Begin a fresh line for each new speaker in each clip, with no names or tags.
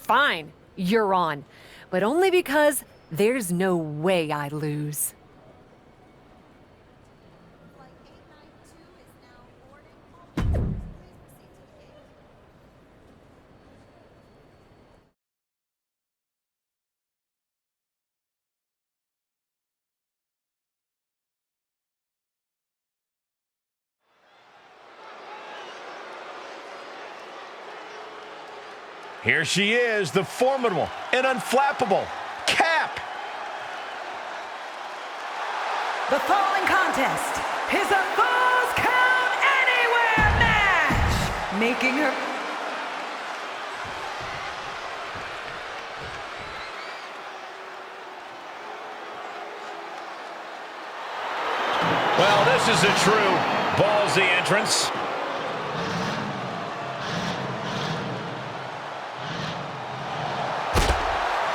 Fine, you're on. But only because there's no way I lose.
Here she is, the formidable and unflappable Cap.
The following contest is a Falls Count Anywhere match, making her...
Well, this is a true ballsy entrance.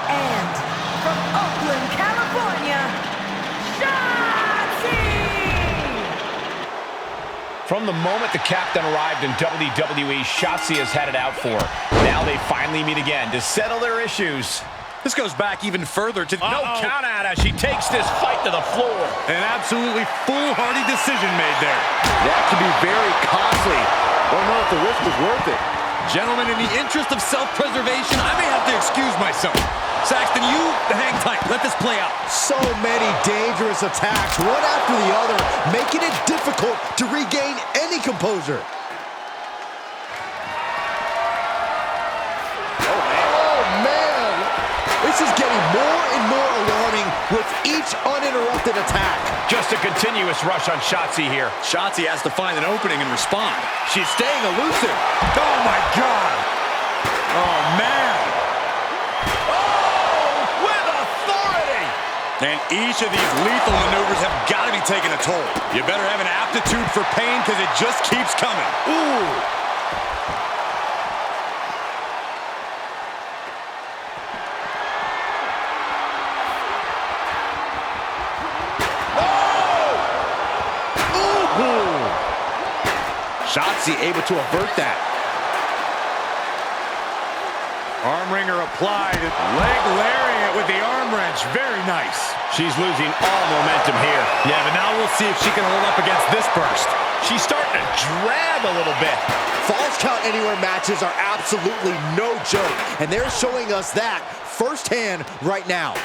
And from Oakland, California, Shotzi!
From the moment the captain arrived in WWE, Shotzi has had it out for her. Now they finally meet again to settle their issues.
This goes back even further to...
No count out as she takes this fight to the floor.
An absolutely foolhardy decision made there.
That can be very costly. Don't know if the risk is worth it.
Gentlemen, in the interest of self-preservation, I may have to excuse myself. Saxton, you hang tight. Let this play out.
So many dangerous attacks, one after the other, making it difficult to regain any composure. Oh, man. This is getting more and more alarming with each uninterrupted attack.
Just a continuous rush on Shotzi here.
Shotzi has to find an opening and respond.
She's staying elusive.
Oh, my God. Oh, man. And each of these lethal maneuvers have got to be taking a toll. You better have an aptitude for pain because it just keeps coming.
Ooh. Oh! Ooh. Shotzi able to avert that.
Arm wringer applied. Leg lariat with the arm wrench. Very nice.
She's losing all momentum here.
Yeah, but now we'll see if she can hold up against this burst.
She's starting to drag a little bit.
Falls Count Anywhere matches are absolutely no joke, and they're showing us that firsthand right now.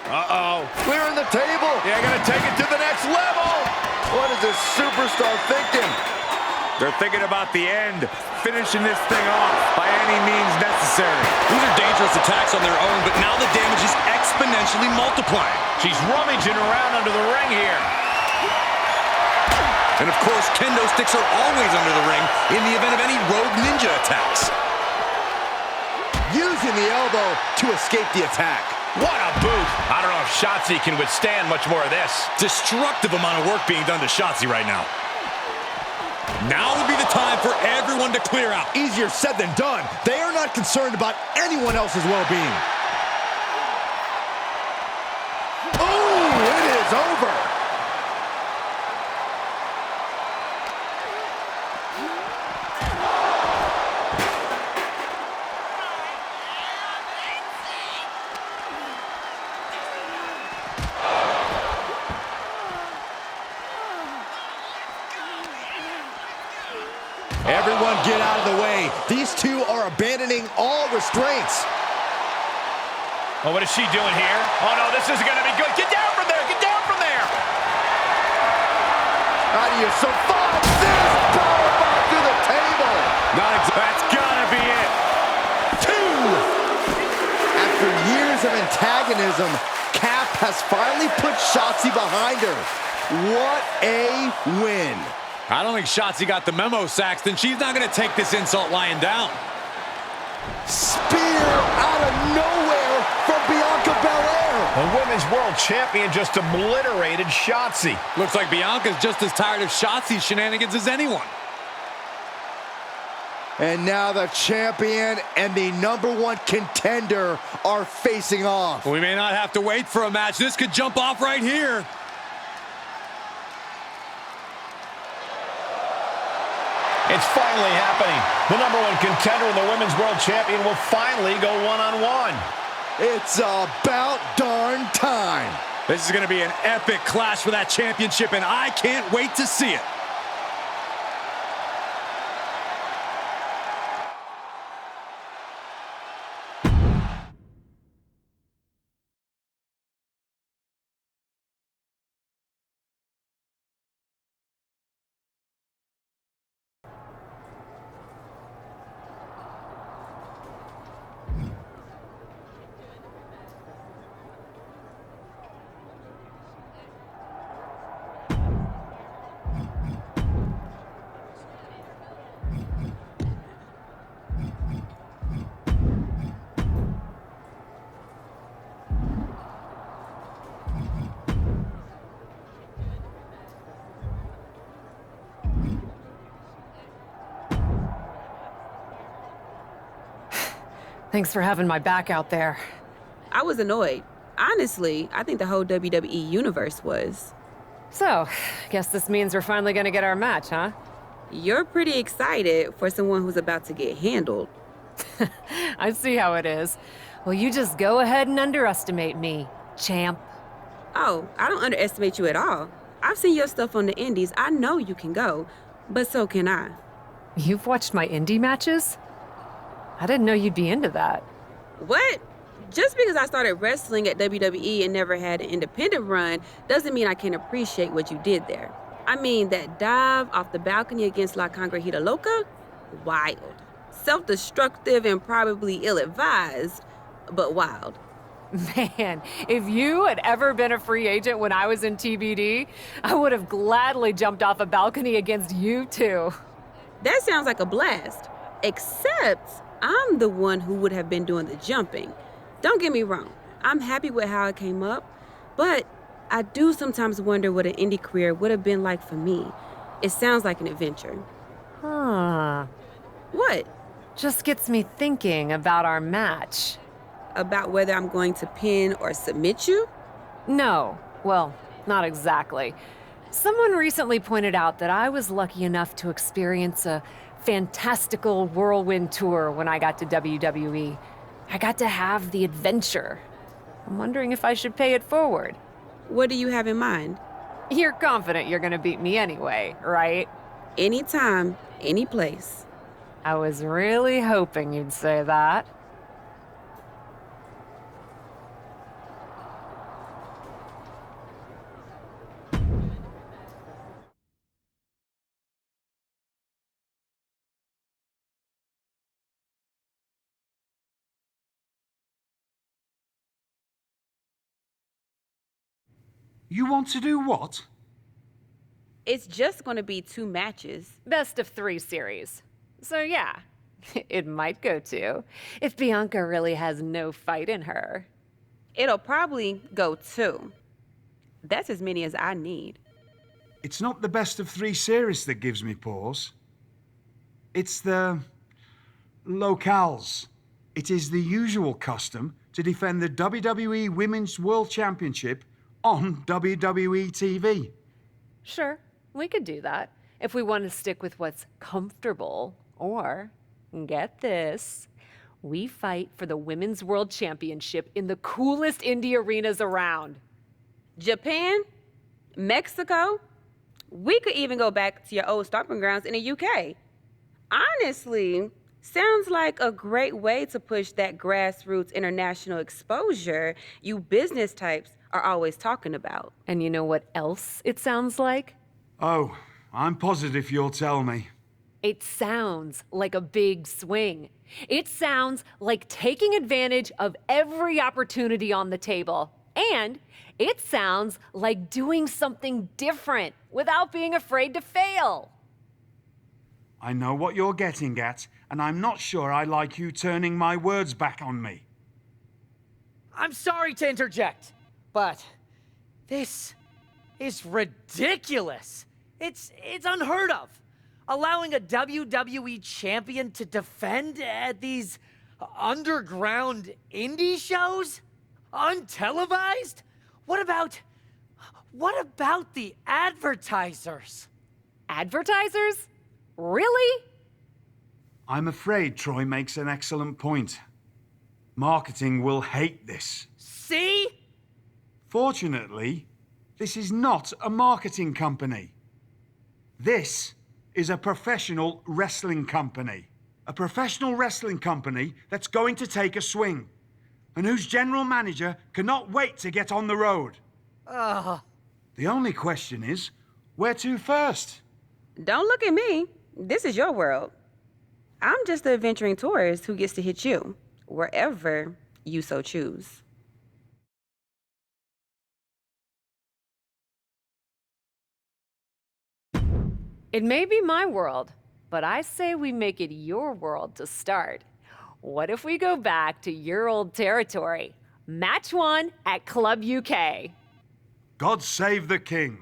Uh-oh.
Clearing the table.
Yeah, gonna take it to the next level.
What is this superstar thinking?
They're thinking about the end, finishing this thing off by any means necessary. These are dangerous attacks on their own, but now the damage is exponentially multiplying.
She's rummaging around under the ring here.
And of course, kendo sticks are always under the ring in the event of any rogue ninja attacks.
Using the elbow to escape the attack.
What a boot. I don't know if Shotzi can withstand much more of this.
Destructive amount of work being done to Shotzi right now. Now would be the time for everyone to clear out.
Easier said than done. They are not concerned about anyone else's well-being. Oh, it is over. Everyone get out of the way. These two are abandoning all restraints.
Oh, what is she doing here? Oh, no, this isn't going to be good. Get down from there. Get down from there.
How do you survive this? Powerbomb through the table.
That's got to be it.
Two. After years of antagonism, Cap has finally put Shotzi behind her. What a win.
I don't think Shotzi got the memo, Saxton. She's not going to take this insult lying down.
Spear out of nowhere from Bianca Belair.
The Women's World Champion just obliterated Shotzi.
Looks like Bianca's just as tired of Shotzi's shenanigans as anyone.
And now the champion and the #1 contender are facing off.
We may not have to wait for a match. This could jump off right here.
It's finally happening. The #1 contender and the Women's World Champion will finally go one-on-one.
It's about darn time.
This is going to be an epic clash for that championship, and I can't wait to see it.
Thanks for having my back out there.
I was annoyed. Honestly, I think the whole WWE universe was.
So, guess this means we're finally gonna get our match, huh?
You're pretty excited for someone who's about to get handled.
I see how it is. Well, you just go ahead and underestimate me, champ.
Oh, I don't underestimate you at all. I've seen your stuff on the indies. I know you can go, but so can I.
You've watched my indie matches? I didn't know you'd be into that.
What? Just because I started wrestling at WWE and never had an independent run doesn't mean I can't appreciate what you did there. I mean, that dive off the balcony against La Congrejita Loca? Wild. Self-destructive and probably ill-advised, but wild.
Man, if you had ever been a free agent when I was in TBD, I would have gladly jumped off a balcony against you too.
That sounds like a blast. Except I'm the one who would have been doing the jumping. Don't get me wrong, I'm happy with how it came up, but I do sometimes wonder what an indie career would have been like for me. It sounds like an adventure.
Huh.
What?
Just gets me thinking about our match.
About whether I'm going to pin or submit you?
No, well, not exactly. Someone recently pointed out that I was lucky enough to experience a fantastical whirlwind tour when I got to WWE. I got to have the adventure. I'm wondering if I should pay it forward.
What do you have in mind?
You're confident you're gonna beat me anyway, right?
Anytime, any place.
I was really hoping you'd say that.
You want to do what?
It's just going to be 2 matches.
Best of 3 series. So yeah, it might go 2, if Bianca really has no fight in her.
It'll probably go 2. That's as many as I need.
It's not the best of 3 series that gives me pause. It's the locales. It is the usual custom to defend the WWE Women's World Championship on WWE TV.
Sure, we could do that if we want to stick with what's comfortable. Or, get this, we fight for the Women's World Championship in the coolest indie arenas around.
Japan? Mexico? We could even go back to your old stomping grounds in the UK. Honestly, sounds like a great way to push that grassroots international exposure you business types are always talking about.
And you know what else it sounds like?
Oh, I'm positive you'll tell me.
It sounds like a big swing. It sounds like taking advantage of every opportunity on the table. And it sounds like doing something different without being afraid to fail.
I know what you're getting at, and I'm not sure I like you turning my words back on me.
I'm sorry to interject, but this is ridiculous. It's unheard of. Allowing a WWE champion to defend at these underground indie shows? Untelevised? What about the advertisers?
Advertisers? Really?
I'm afraid Troy makes an excellent point. Marketing will hate this.
See?
Fortunately, this is not a marketing company. This is a professional wrestling company. A professional wrestling company that's going to take a swing, and whose general manager cannot wait to get on the road. The only question is, where to first?
Don't look at me. This is your world. I'm just the adventuring tourist who gets to hit you, wherever you so choose.
It may be my world, but I say we make it your world to start. What if we go back to your old territory? Match 1 at Club UK.
God save the king.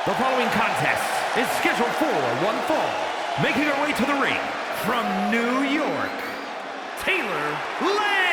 The following contest is scheduled for one fall. Making her way to the ring from New York, Taylor Lane.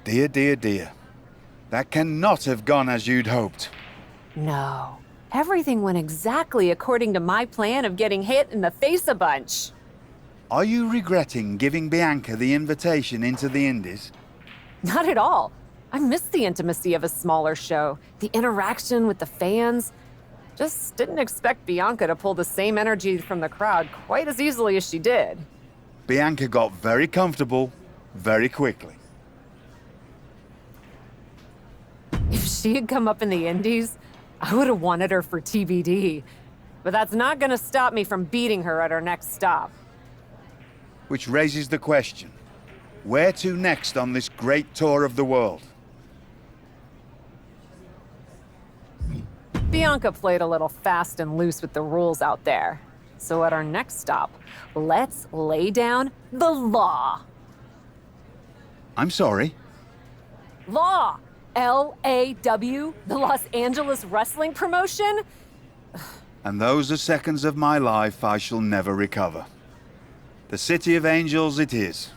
Dear, dear, dear. That cannot have gone as you'd hoped.
No. Everything went exactly according to my plan of getting hit in the face a bunch.
Are you regretting giving Bianca the invitation into the Indies?
Not at all. I miss the intimacy of a smaller show, the interaction with the fans. Just didn't expect Bianca to pull the same energy from the crowd quite as easily as she did.
Bianca got very comfortable very quickly.
If she had come up in the Indies, I would have wanted her for TBD. But that's not gonna stop me from beating her at our next stop.
Which raises the question, where to next on this great tour of the world?
Bianca played a little fast and loose with the rules out there. So at our next stop, let's lay down the law.
I'm sorry.
Law! LAW, the Los Angeles Wrestling Promotion?
And those are seconds of my life I shall never recover. The City of Angels it is.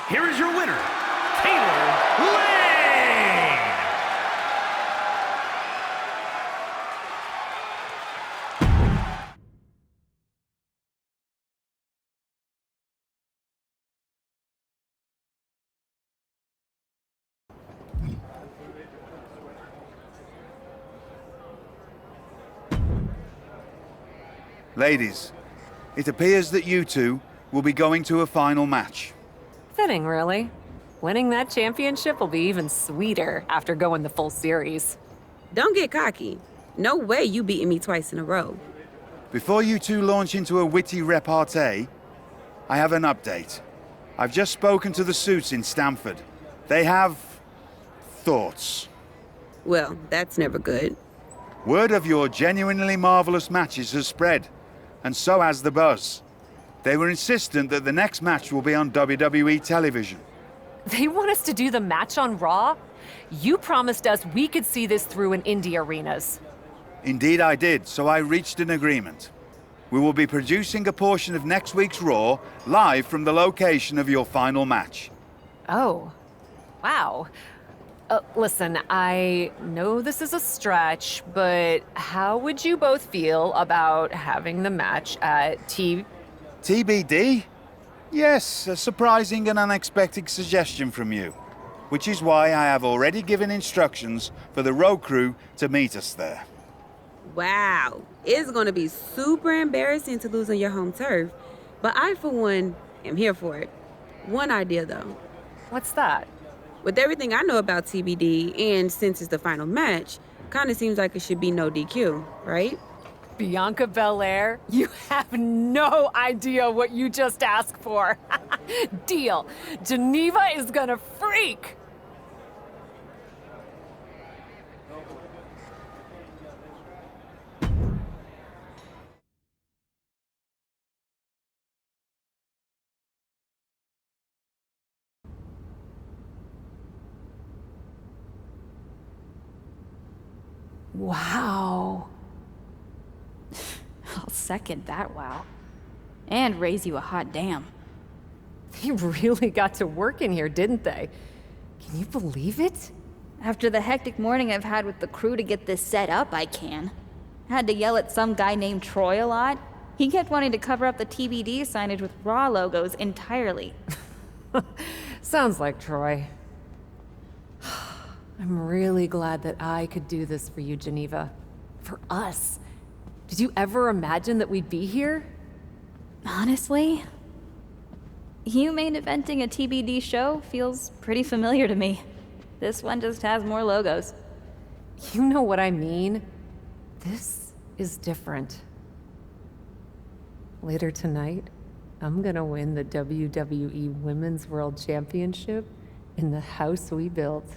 Here is your winner, Taylor Lane!
Ladies, it appears that you two will be going to a final match.
Fitting, really. Winning that championship will be even sweeter after going the full series.
Don't get cocky. No way you beating me twice in a row.
Before you two launch into a witty repartee, I have an update. I've just spoken to the suits in Stamford. They have thoughts.
Well, that's never good.
Word of your genuinely marvelous matches has spread, and so has the buzz. They were insistent that the next match will be on WWE television.
They want us to do the match on Raw? You promised us we could see this through in indie arenas.
Indeed I did, so I reached an agreement. We will be producing a portion of next week's Raw live from the location of your final match.
Oh, wow. Listen, I know this is a stretch, but how would you both feel about having the match at
TBD? Yes, a surprising and unexpected suggestion from you. Which is why I have already given instructions for the road crew to meet us there.
Wow. It's going to be super embarrassing to lose on your home turf, but I, for one, am here for it. One idea, though.
What's that?
With everything I know about TBD, and since it's the final match, kind of seems like it should be no DQ, right?
Bianca Belair? You have no idea what you just asked for. Deal. Geneva is gonna freak. Wow.
I'll second that wow. And raise you a hot damn.
They really got to work in here, didn't they? Can you believe it?
After the hectic morning I've had with the crew to get this set up, I can. Had to yell at some guy named Troy a lot. He kept wanting to cover up the TBD signage with Raw logos entirely.
Sounds like Troy. I'm really glad that I could do this for you, Geneva. For us. Did you ever imagine that we'd be here?
Honestly, you main eventing a TBD show feels pretty familiar to me. This one just has more logos.
You know what I mean? This is different. Later tonight, I'm gonna win the WWE Women's World Championship in the house we built.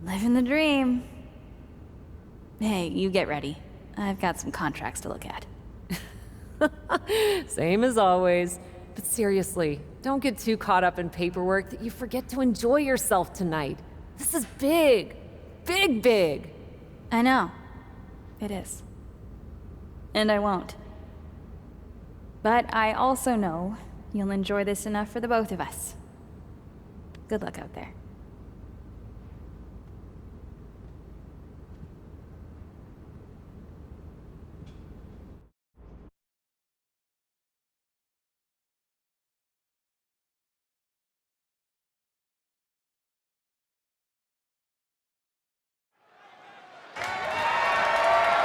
Living the dream. Hey, you get ready. I've got some contracts to look at.
Same as always. But seriously, don't get too caught up in paperwork that you forget to enjoy yourself tonight. This is big. Big, big.
I know. It is. And I won't. But I also know you'll enjoy this enough for the both of us. Good luck out there.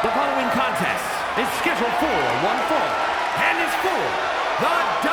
The following contest is scheduled for one fall and is for the